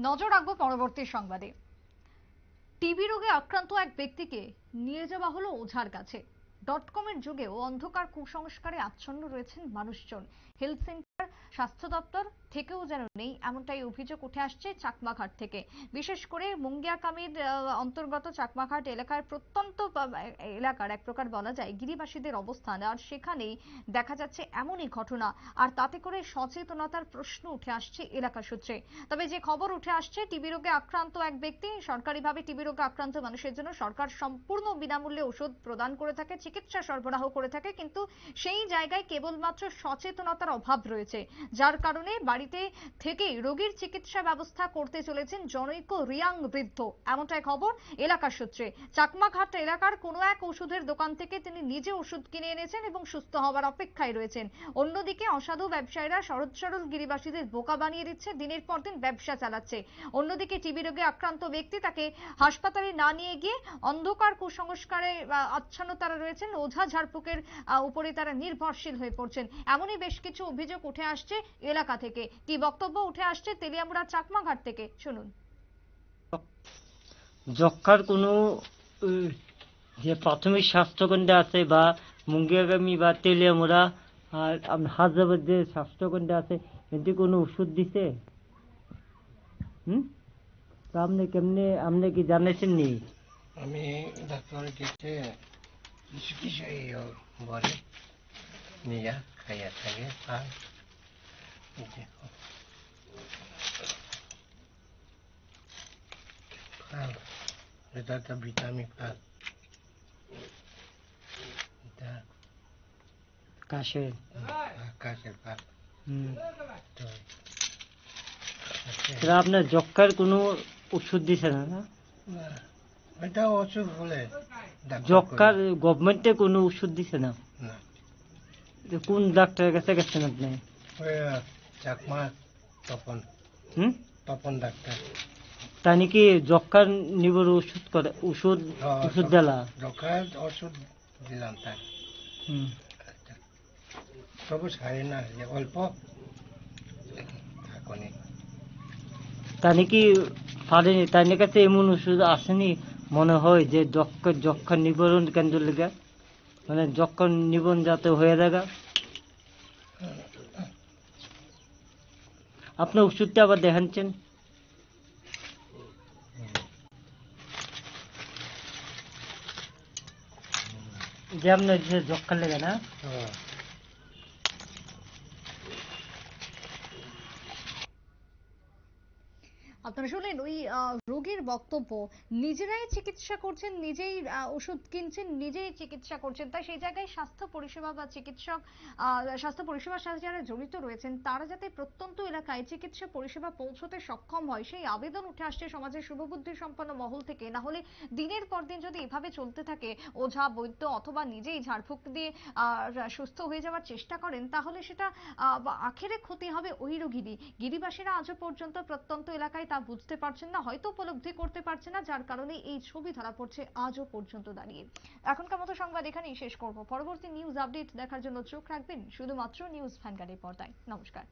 নজর রাখবো পরবর্তী সংবাদে। টিবি রোগে আক্রান্ত এক ব্যক্তিকে নিয়ে যাওয়া হলো ওঝার কাছে। ডটকমের যুগেও অন্ধকার কুসংস্কারে আচ্ছন্ন রয়েছেন মানুষজন। হেলথ সেন্টার, স্বাস্থ্য দপ্তর থেকেও যেন নেই, এমনটাই অভিযোগ উঠে আসছে চাকমাঘাট থেকে। বিশেষ করে মুঙ্গিয়াকামীর অন্তর্গত চাকমাঘাট এলাকার প্রত্যন্ত এলাকার এক প্রকার বলা যায় গিরিবাসীদের অবস্থান, আর সেখানেই দেখা যাচ্ছে এমনই ঘটনা। আর তাতে করে সচেতনতার প্রশ্ন উঠে আসছে এলাকা সূত্রে। তবে যে খবর উঠে আসছে, টিবি রোগে আক্রান্ত এক ব্যক্তি, সরকারিভাবে টিবি রোগে আক্রান্ত মানুষের জন্য সরকার সম্পূর্ণ বিনামূল্যে ওষুধ প্রদান করে থাকে, চিকিৎসা সরবরাহ করে থাকে, কিন্তু সেই জায়গায় কেবলমাত্র সচেতনতার অভাব রয়েছে, যার কারণে বাড়িতে থেকেই রোগীর চিকিৎসা ব্যবস্থা করতে চলেছেন জনৈক রিয়াং বৃদ্ধ, এমনটাই খবর এলাকার সূত্রে। চাকমাঘাট এলাকার কোনো এক ওষুধের দোকান থেকে তিনি নিজে ওষুধ কিনে এনেছেন এবং সুস্থ হওয়ার অপেক্ষায় রয়েছেন। অন্যদিকে অসাধু ব্যবসায়ীরা সহজ সরল গিরিবাসীদের বোকা বানিয়ে দিচ্ছে, দিনের পর দিন ব্যবসা চালাচ্ছে। অন্যদিকে টিবি রোগে আক্রান্ত ব্যক্তি, তাকে হাসপাতালে না নিয়ে গিয়ে অন্ধকার কুসংস্কারে আচ্ছন্ন তারা রয়েছেন, ওঝা ঝাড়ফুঁকের উপরে তারা নির্ভরশীল হয়ে পড়ছেন। এমনই বেশ কিছু অভিযোগ উঠে আসছে এলাকা থেকে। কি বক্তব্য উঠে আসছে তেলিয়ামুড়া চাকমাঘাট থেকে, শুনুন। যক্ষার কোনো যে প্রাথমিক স্বাস্থ্যকেন্দ্র আছে বা মুঙ্গিয়াগামী বা তেলিয়ামুড়া আর হায়দ্রাবাদ যে স্বাস্থ্যকেন্দ্র আছে, এতে কোনো ওষুধ দিছে? তো আপনি কেমনে, আপনি কি জানেছেন নি? আমি ডাক্তার গেছে কিছু কিছু বলে নিয়ে খাইয়া থাকে, আর দেখো ফাল, এটা একটা ভিটামিন ফাল, এটা কাশের আকাশের ফাল। তো আপনার যক্ষার কোনো ওষুধ দিছে না? না, এটা অসুখ হলে যক্ষার গভর্নমেন্টে কোনো ওষুধ দিছে না? না, কোন ডাক্তারের কাছে গেছেন আপনি? ওই চাকমা তপন তপন ডাক্তার। তা নাকি যক্ষার নিবর ওষুধ করে, ওষুধ দিলা? যক্ষার ওষুধ দিলাম তাই, তবু সারে না, যে অল্প থাকুনি। তা নাকি পারেনি, তার কাছে এমন ওষুধ আসেনি মনে হয় যে যক্ষা নিবারণ কেন্দ্র লেগে, মানে যক্ষা নিবরণ যাতে হয়ে দেখা। আপনি ওষুধটা আবার দেখাচ্ছেন যে আপনার যে যক্ষা লেগে না? আপনারা শুনলেন ওই রোগীর বক্তব্য। নিজেরাই চিকিৎসা করছেন, নিজেই ওষুধ কিনছেন, নিজেই চিকিৎসা করছেন। তাই সেই জায়গায় স্বাস্থ্য পরিষেবা বা চিকিৎসক, স্বাস্থ্য পরিষেবার সাথে যারা জড়িত রয়েছেন, তারা যাতে প্রত্যন্ত এলাকায় চিকিৎসা পরিষেবা পৌঁছতে সক্ষম হয়, সেই আবেদন উঠে আসছে সমাজের শুভবুদ্ধি সম্পন্ন মহল থেকে। না হলে দিনের পর দিন যদি এভাবে চলতে থাকে, ওঝা বৈদ্য অথবা নিজেই ঝাড়ফুঁক দিয়ে সুস্থ হয়ে যাওয়ার চেষ্টা করেন, তাহলে সেটা আখেরে ক্ষতি হবে ওই রোগীরই। গিরিবাসীরা আজও পর্যন্ত প্রত্যন্ত এলাকায় তা বুঝতে পারছেন না, হয়তো উপলব্ধি করতে পারছে না, যার কারণে এই ছবি ধরা পড়ছে আজও পর্যন্ত দাঁড়িয়ে। এখনকার মতো সংবাদ এখানেই শেষ করব। পরবর্তী নিউজ আপডেট দেখার জন্য চোখ রাখবেন শুধুমাত্র নিউজ ভ্যানগার্ডের পর্দায়। নমস্কার।